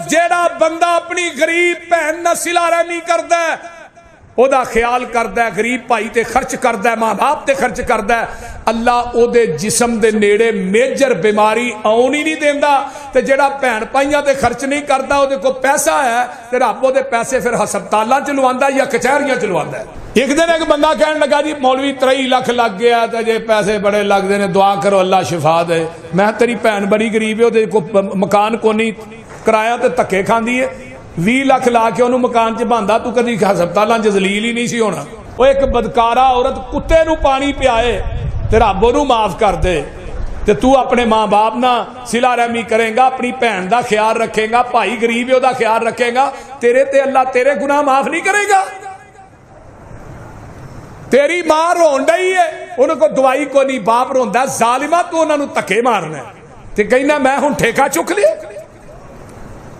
जेड़ा बंदा अपनी गरीब भैन नाल सिला रहमी करदा है, ओदा ख्याल करदा है, गरीब भाई ते खर्च करदा है, मां बाप ते खर्च करदा है, अल्लाह ओदे जिस्म दे नेड़े मेजर बीमारी आउण ही नहीं देंदा। ते जेड़ा भैन भाइयां ते खर्च नहीं करदा, ओदे कोल पैसा है ते रब ओदे पैसे फिर हस्पतालां च लवांदा या कचहरियां च लवांदा है। एक दिन एक बंदा कहन लगा जी मौलवी 23 लाख लग गया ते जे पैसे बड़े लगदे ने, दुआ करो अल्लाह शिफा दे। मैं तेरी भैन बड़ी गरीब है, ओदे कोल मकान कोनी, किराया ते धक्के खांदी है, 20 लाख ला के उन्होंने मकान च बांधा, तू कभी हस्पतालों च जलील ही नहीं सी होना। वो एक बदकारा औरत कुत्ते नू पानी पियाए ते रब ओनू माफ कर दे, ते तू अपने मां बाप ना सिला रहमी करेगा, अपनी भैन का ख्याल रखेगा, भाई गरीब है ओदा ख्याल रखेगा, तेरे ते अल्लाह तेरे गुनाह माफ नहीं करेगा। तेरी मां रोन डई है, उन्होंने को दवाई को नहीं, बाप रोंदा, जालिमा तू उन्होंने धक्के मारना ते कहना मैं हुण ठेका चुक लिया।